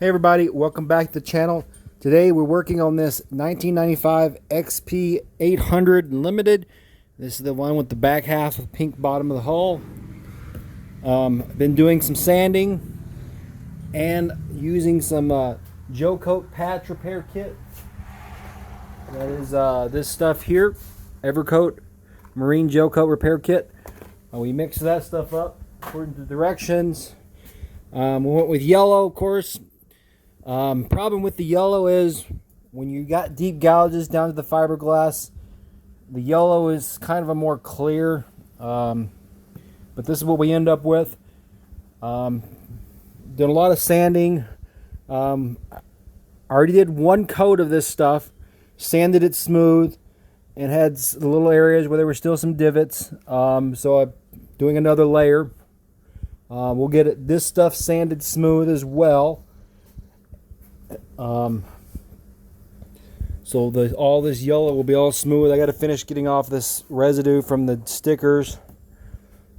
Hey everybody, welcome back to the channel. Today we're working on this 1995 XP 800 Limited. This is the one with the back half of pink bottom of the hull. Been doing some sanding and using some Gel Coat patch repair kit. That is this stuff here, Evercoat Marine Gel Coat repair kit. We mix that stuff up according to the directions. We went with yellow, of course. Problem with the yellow is when you got deep gouges down to the fiberglass, the yellow is kind of a more clear, but this is what we end up with. Done a lot of sanding. I already did one coat of this stuff, sanded it smooth, and had the little areas where there were still some divots. So I'm doing another layer. We'll get this stuff sanded smooth as well. So all this yellow will be all smooth. I got to finish getting off this residue from the stickers,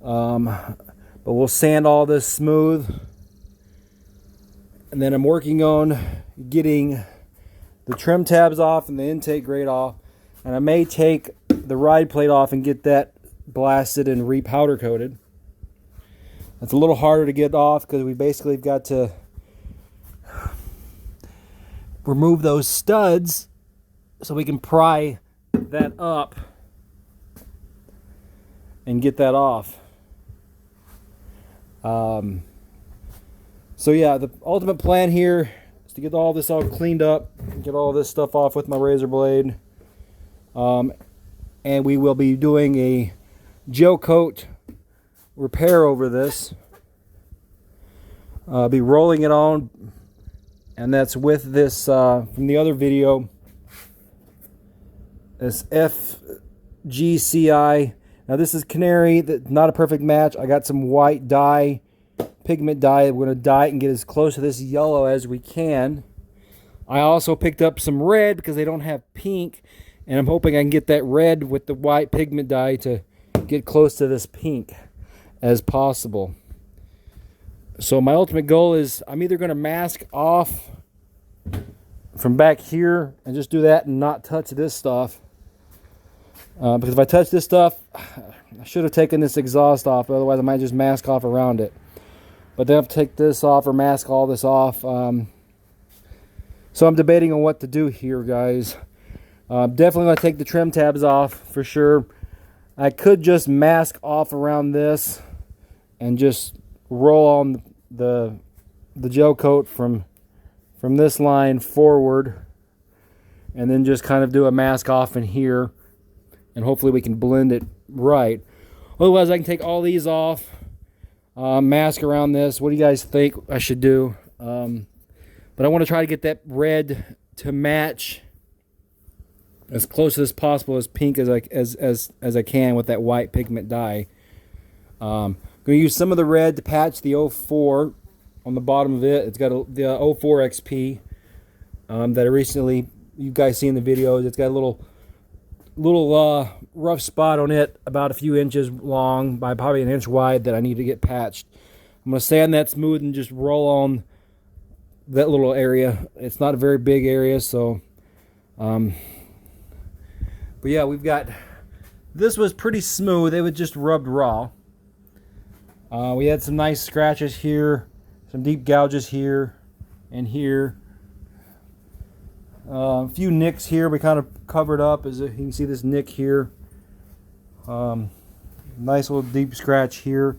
but we'll sand all this smooth, and then I'm working on getting the trim tabs off and the intake grate off, and I may take the ride plate off and get that blasted and repowder coated. It's a little harder to get off because we basically got to remove those studs so we can pry that up and get that off. So yeah, the ultimate plan here is to get all this all cleaned up, get all this stuff off with my razor blade, and we will be doing a Gel Coat repair over this. Be rolling it on. And that's with this, from the other video, this FGCI. Now this is Canary, not a perfect match. I got some white dye, pigment dye. We're going to dye it and get as close to this yellow as we can. I also picked up some red because they don't have pink. And I'm hoping I can get that red with the white pigment dye to get close to this pink as possible. So my ultimate goal is I'm either going to mask off from back here and just do that and not touch this stuff. Because if I touch this stuff, I should have taken this exhaust off. Otherwise I might just mask off around it. But then I have to take this off or mask all this off. So I'm debating on what to do here, guys. Definitely going to take the trim tabs off for sure. I could just mask off around this and just roll on the gel coat from this line forward, and then just kind of do a mask off in here, and hopefully we can blend it right. Otherwise I can take all these off, mask around this. What do you guys think I should do? But I want to try to get that red to match as close as possible as pink as I can with that white pigment dye. I'm going to use some of the red to patch the 04 on the bottom of it. It's got the 04 XP that I recently, you guys see in the videos. It's got a little rough spot on it, about a few inches long by probably an inch wide, that I need to get patched. I'm going to sand that smooth and just roll on that little area. It's not a very big area, so but yeah, we've got, this was pretty smooth. It was just rubbed raw. We had some nice scratches here, some deep gouges here and here. A few nicks here we kind of covered up, as you can see this nick here. Nice little deep scratch here.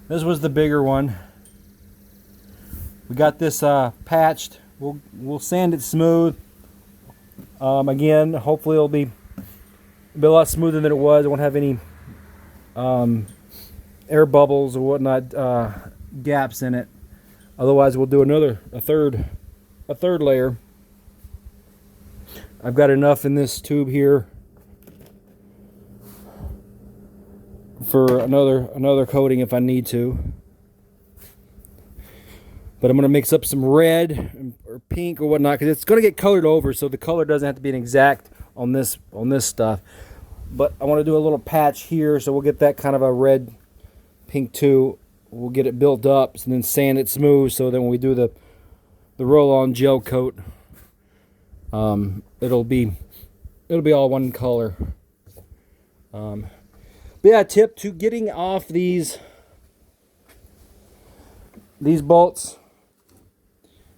This was the bigger one. We got this patched. We'll sand it smooth. Again, hopefully it'll be a lot smoother than it was. It won't have any air bubbles or whatnot, gaps in it. Otherwise we'll do a third layer. I've got enough in this tube here for another coating if I need to. But I'm going to mix up some red or pink or whatnot, because it's going to get colored over, so the color doesn't have to be an exact on this stuff. But I want to do a little patch here, so we'll get that kind of a red pink too we'll get it built up and then sand it smooth, so then when we do the roll-on gel coat, it'll be all one color. But yeah, tip to getting off these bolts,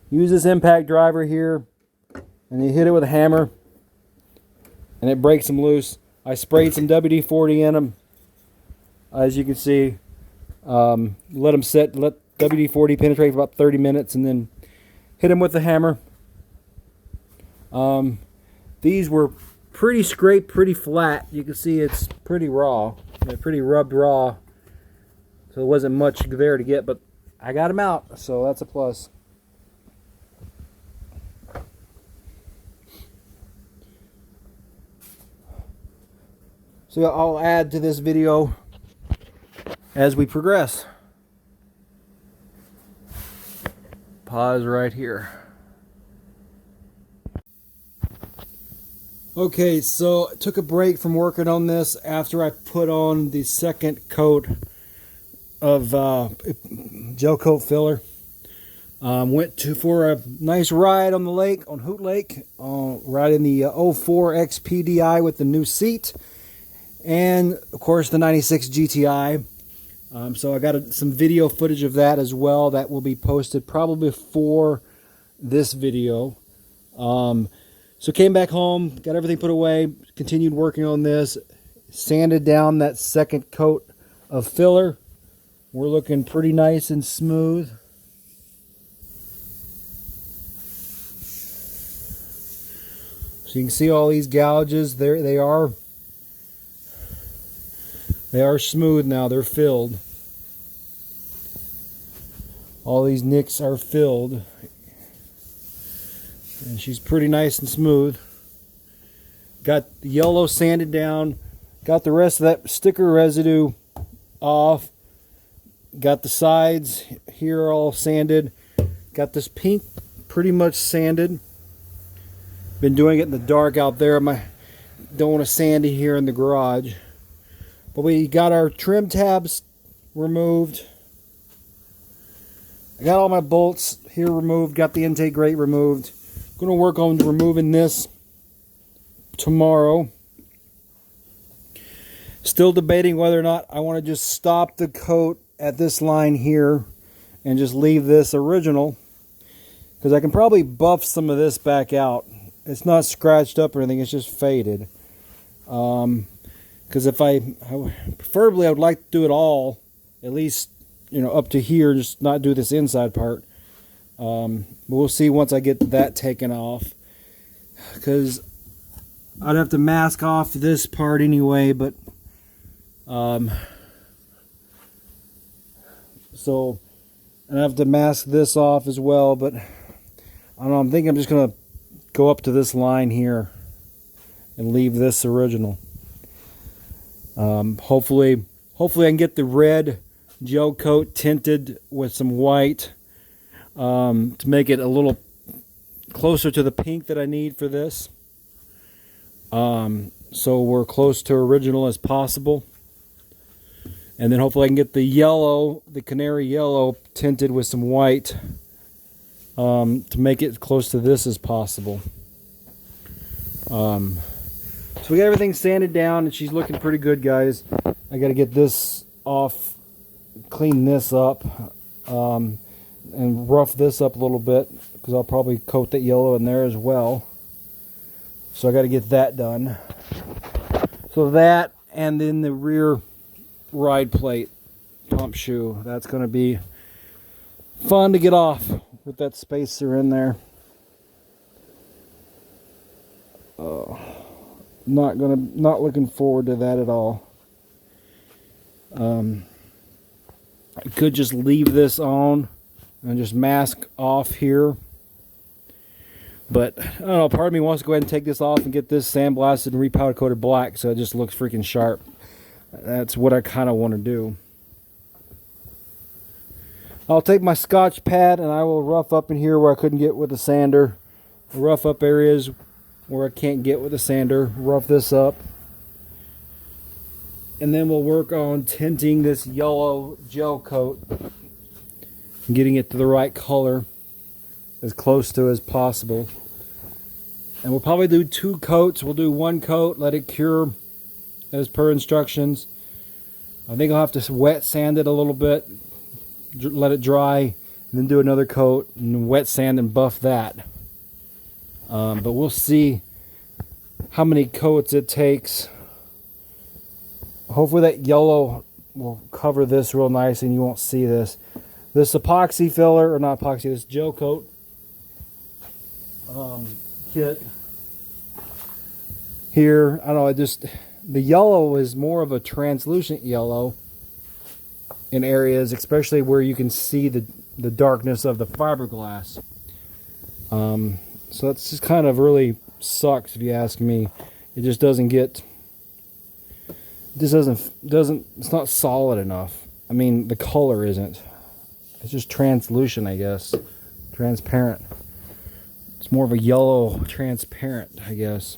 use this impact driver here, and you hit it with a hammer, and it breaks them loose. I sprayed some WD-40 in them, as you can see. Let them sit, let WD-40 penetrate for about 30 minutes, and then hit them with the hammer. These were pretty scraped, pretty flat. You can see it's pretty raw, pretty rubbed raw, so there wasn't much there to get, but I got them out, so that's a plus. So I'll add to this video as we progress. Pause right here. Okay, so I took a break from working on this after I put on the second coat of gel coat filler. Went for a nice ride on the lake, on Hoot Lake, riding the 04 XPDI with the new seat, and of course the 96 GTI. So I got some video footage of that as well that will be posted probably before this video. So came back home, got everything put away, continued working on this, sanded down that second coat of filler. We're looking pretty nice and smooth. So you can see all these gouges, they are smooth now, they're filled. All these nicks are filled. And she's pretty nice and smooth. Got the yellow sanded down. Got the rest of that sticker residue off. Got the sides here all sanded. Got this pink pretty much sanded. Been doing it in the dark out there. Don't want to sand it here in the garage. But we got our trim tabs removed. I got all my bolts here removed. Got the intake grate removed. Going to work on removing this tomorrow. Still debating whether or not I want to just stop the coat at this line here and just leave this original, because I can probably buff some of this back out. It's not scratched up or anything, it's just faded. Because preferably I would like to do it all, at least, up to here, just not do this inside part. But we'll see once I get that taken off, because I'd have to mask off this part anyway. But so, and I have to mask this off as well. But I don't know, I'm thinking I'm just gonna go up to this line here and leave this original. Hopefully I can get the red gel coat tinted with some white, to make it a little closer to the pink that I need for this. So we're close to original as possible. And then hopefully I can get the yellow, the canary yellow, tinted with some white, to make it close to this as possible. So we got everything sanded down, and she's looking pretty good, guys. I got to get this off, clean this up, and rough this up a little bit, because I'll probably coat that yellow in there as well. So I got to get that done. So that, and then the rear ride plate pump shoe, that's going to be fun to get off with that spacer in there. Not looking forward to that at all. I could just leave this on and just mask off here, but I don't know, part of me wants to go ahead and take this off and get this sandblasted and repowder coated black so it just looks freaking sharp. That's what I kind of want to do. I'll take my Scotch pad and I will rough up in here where I couldn't get with the sander, rough up areas where I can't get with the sander, rough this up. and then we'll work on tinting this yellow gel coat and getting it to the right color as close to as possible. And we'll probably do 2 coats. We'll do 1 coat, let it cure as per instructions. I think I'll have to wet sand it a little bit, let it dry, and then do another coat and wet sand and buff that. But we'll see how many coats it takes. Hopefully that yellow will cover this real nice and you won't see this. This epoxy filler, or not epoxy, this gel coat kit here, I don't know, the yellow is more of a translucent yellow in areas, especially where you can see the darkness of the fiberglass. So that's just kind of really sucks if you ask me. It just doesn't get, it's not solid enough. I mean, the color isn't. It's just translucent, I guess. Transparent. It's more of a yellow transparent, I guess.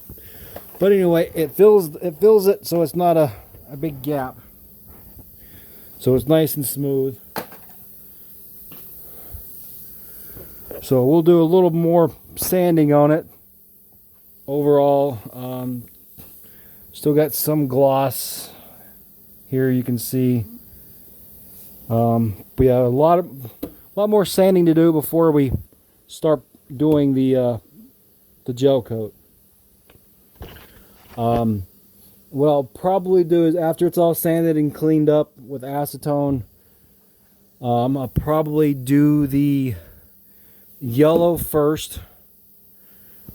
But anyway, it fills it so it's not a big gap. So it's nice and smooth. So we'll do a little more sanding on it overall. Still got some gloss here, you can see. We have a lot more sanding to do before we start doing the gel coat. What I'll probably do is, after it's all sanded and cleaned up with acetone, I'll probably do the yellow first.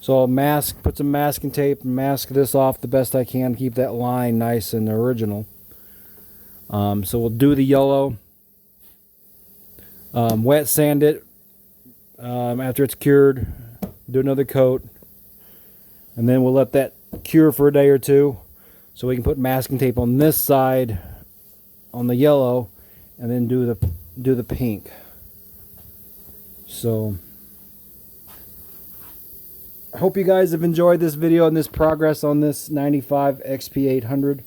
So I'll put some masking tape and mask this off the best I can, keep that line nice and original. So we'll do the yellow, wet sand it after it's cured, do another coat, and then we'll let that cure for a day or two so we can put masking tape on this side on the yellow and then do the pink. So I hope you guys have enjoyed this video and this progress on this 95 XP800.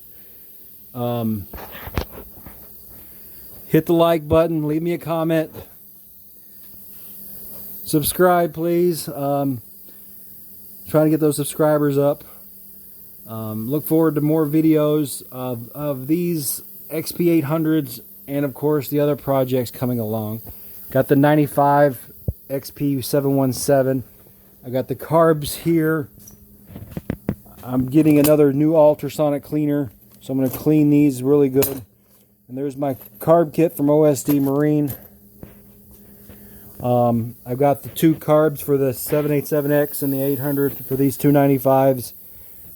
Hit the like button, leave me a comment, subscribe please. Trying to get those subscribers up. Look forward to more videos of these XP800s and of course the other projects coming along. Got the 95 XP717. I got the carbs here. I'm getting another new ultrasonic cleaner, so I'm going to clean these really good. And there's my carb kit from OSD Marine. I've got the 2 carbs for the 787X and the 800 for these 295s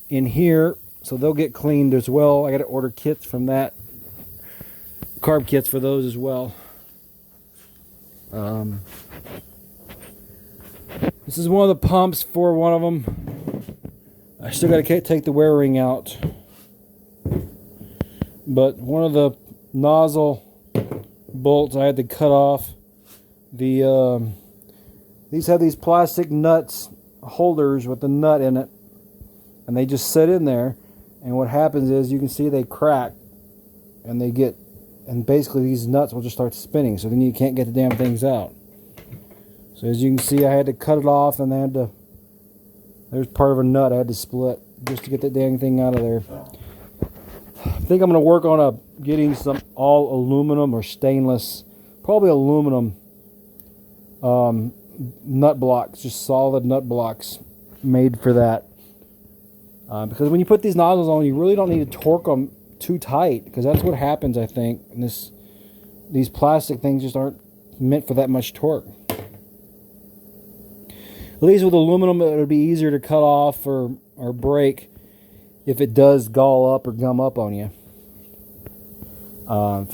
in here, so they'll get cleaned as well. I got to order kits from that, carb kits for those as well. This is one of the pumps for one of them. I still got to take the wear ring out, but one of the nozzle bolts I had to cut off. These have these plastic nuts holders with the nut in it, and they just sit in there, and what happens is you can see they crack and basically these nuts will just start spinning, so then you can't get the damn things out. So as you can see, I had to cut it off, and there's part of a nut I had to split just to get that dang thing out of there. I think I'm going to work on getting some all aluminum or stainless, probably aluminum nut blocks, just solid nut blocks made for that. Because when you put these nozzles on, you really don't need to torque them too tight, because that's what happens, I think. And these plastic things just aren't meant for that much torque. At least with aluminum, it would be easier to cut off or break if it does gall up or gum up on you.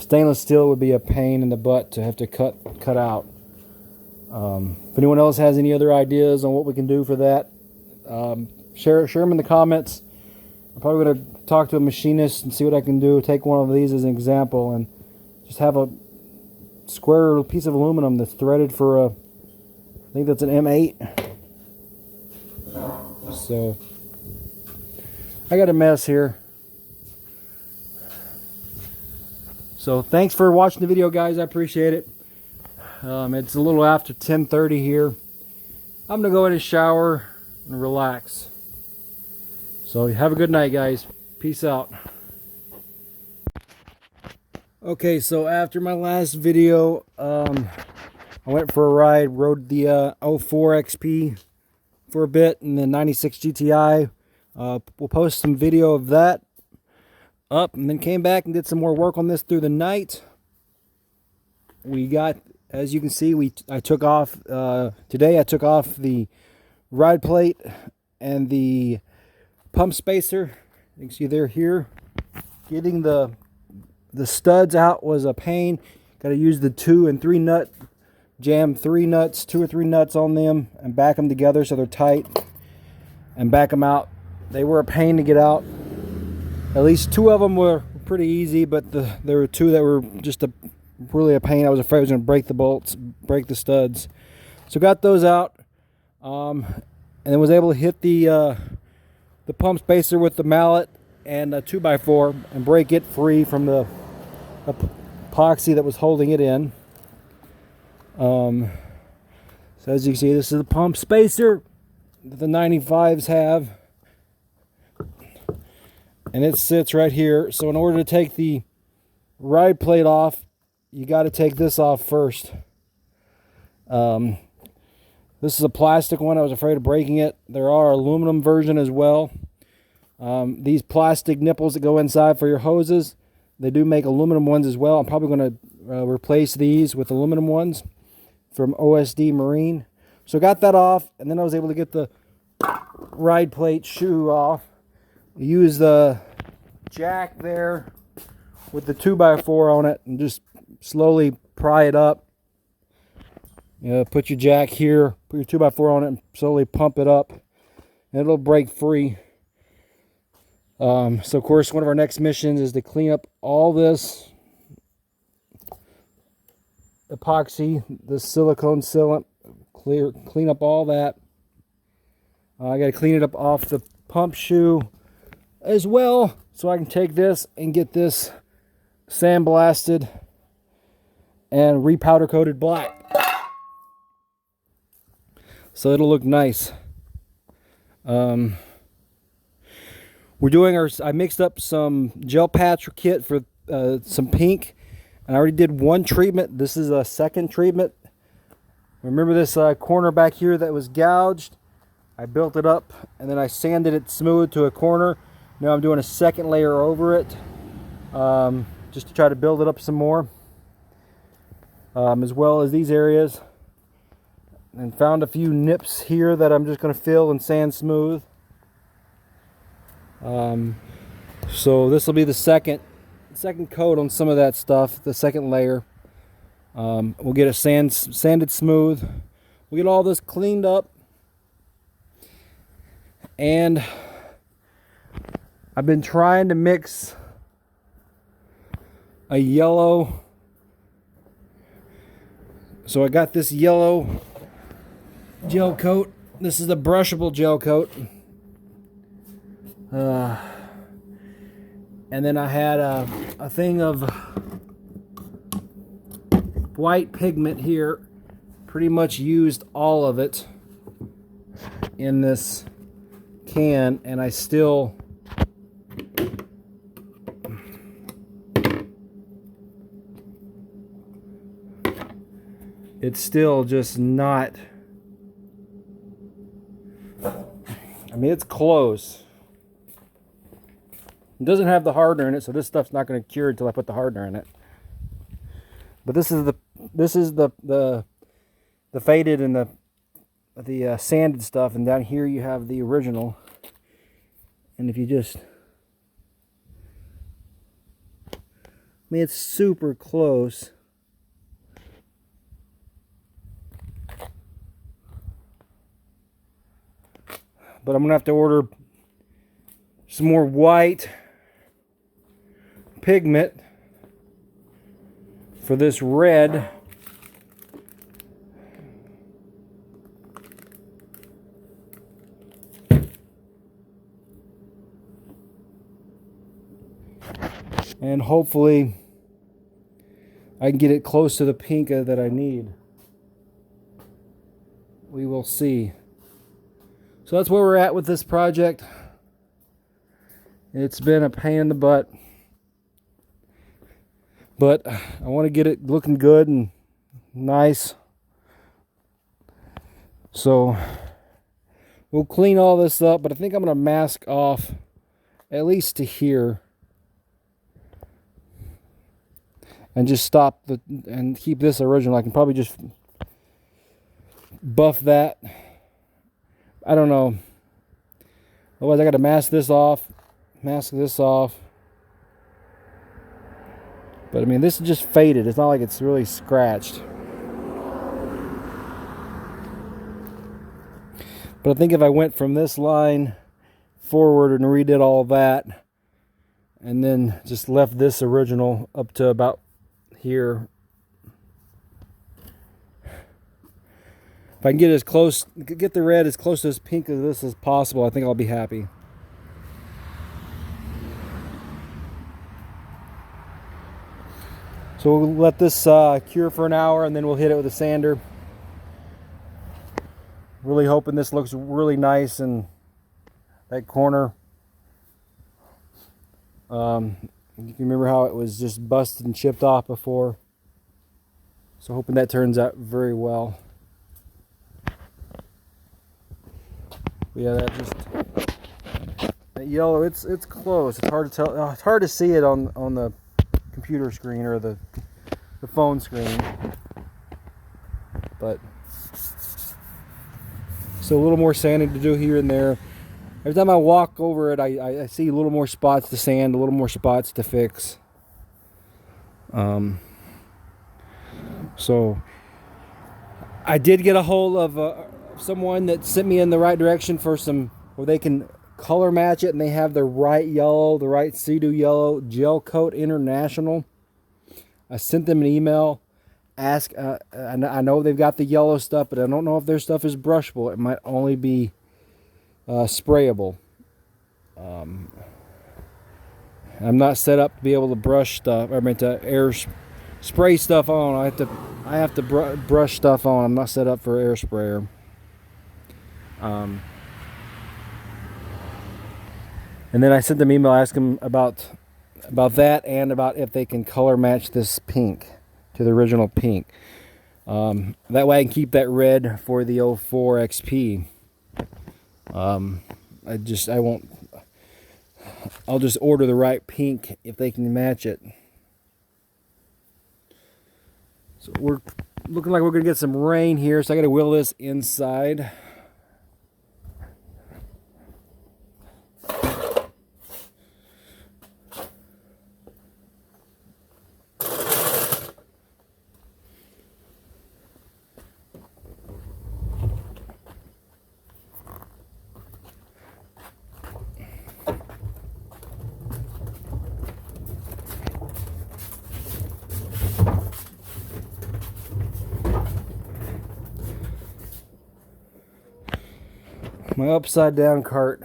Stainless steel would be a pain in the butt to have to cut out. If anyone else has any other ideas on what we can do for that, share them in the comments. I'm probably going to talk to a machinist and see what I can do. Take one of these as an example and just have a square piece of aluminum that's threaded for I think that's an M8. So I got a mess here. So thanks for watching the video, guys. I appreciate it. It's a little after 10:30 here. I'm gonna go in and shower and relax. So have a good night, guys. Peace out. Okay, so after my last video, I went for a ride, rode the 04 XP for a bit, and the 96 GTI. We'll post some video of that up, and then came back and did some more work on this through the night. We got, as you can see, I took off today. I took off the ride plate and the pump spacer. You can see they're here. Getting the studs out was a pain. Got to use the 2 and 3 nut, jam 3 nuts, 2 or 3 nuts on them, and back them together so they're tight, and back them out. They were a pain to get out. At least 2 of them were pretty easy, but there were 2 that were just really a pain. I was afraid I was going to break the bolts, break the studs. So got those out, and then was able to hit the pump spacer with the mallet and a 2x4 and break it free from the epoxy that was holding it in. So as you can see, this is the pump spacer that the 95s have, and it sits right here. So in order to take the ride plate off, you got to take this off first. This is a plastic one. I was afraid of breaking it. There are aluminum version as well. These plastic nipples that go inside for your hoses, they do make aluminum ones as well. I'm probably going to replace these with aluminum ones from OSD Marine. So got that off, and then I was able to get the ride plate shoe off. Use the jack there with the 2x4 on it and just slowly pry it up. You know, put your jack here, put your 2x4 on it, and slowly pump it up, and it'll break free. So of course, one of our next missions is to clean up all this epoxy, the silicone sealant, clean up all that. I got to clean it up off the pump shoe as well, so I can take this and get this sandblasted and repowder coated black, so it'll look nice. We're doing I mixed up some gel patch kit for some pink, and I already did 1 treatment. This is a second treatment. Remember this corner back here that was gouged? I built it up, and then I sanded it smooth to a corner. Now I'm doing a second layer over it, just to try to build it up some more, as well as these areas. And found a few nips here that I'm just going to fill and sand smooth. So this will be the second coat on some of that stuff, the second layer. We'll get it sanded smooth. We'll get all this cleaned up, and I've been trying to mix a yellow. So I got this yellow gel coat. This is a brushable gel coat. And then I had a thing of white pigment here. Pretty much used all of it in this can, and I still it's still just not, I mean, it's close. It doesn't have the hardener in it, so this stuff's not going to cure until I put the hardener in it. But this is the faded and the sanded stuff, and down here you have the original. And if you just, I mean, it's super close. But I'm gonna have to order some more white pigment for this red. And hopefully I can get it close to the pink that I need. We will see. So that's where we're at with this project. It's been a pain in the butt, but I want to get it looking good and nice. So we'll clean all this up, but I think I'm going to mask off at least to here and just stop and keep this original. I can probably just buff that. I don't know. Otherwise I got to mask this off. But I mean, this is just faded. It's not like it's really scratched. But I think if I went from this line forward and redid all that, and then just left this original up to about here, if I can get the red as close to as pink as this as possible, I think I'll be happy. So we'll let this cure for an hour, and then we'll hit it with a sander. Really hoping this looks really nice in that corner. You can remember how it was just busted and chipped off before. So hoping that turns out very well. But yeah, that yellow, it's close. It's hard to tell. It's hard to see it on the computer screen or the phone screen. But so a little more sanding to do here and there. Every time I walk over it, I see a little more spots to sand, a little more spots to fix. So I did get a hold of someone that sent me in the right direction for some, where they can color match it, and they have the right yellow, the right Sea-Doo yellow, Gel Coat International. I sent them an email. I know they've got the yellow stuff, but I don't know if their stuff is brushable. It might only be sprayable. I'm not set up to be able to brush stuff. I mean, to spray stuff on. I have to brush stuff on. I'm not set up for air sprayer. And then I sent them an email asking about that, and about if they can color match this pink to the original pink. That way I can keep that red for the 04 XP. I'll just order the right pink if they can match it. So we're looking like we're gonna get some rain here, so I gotta wheel this inside. My upside down cart.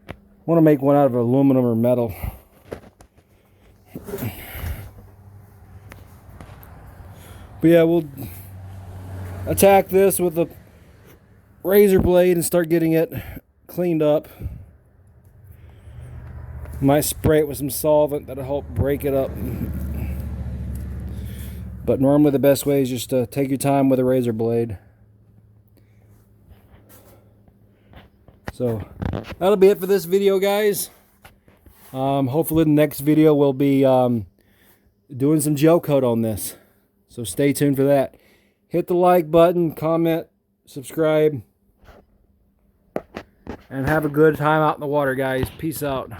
I want to make one out of aluminum or metal. But yeah, we'll attack this with a razor blade and start getting it cleaned up. Might spray it with some solvent that'll help break it up. But normally the best way is just to take your time with a razor blade. So that'll be it for this video, guys. Hopefully the next video will be doing some gel coat on this. So stay tuned for that. Hit the like button, comment, subscribe, and have a good time out in the water, guys. Peace out.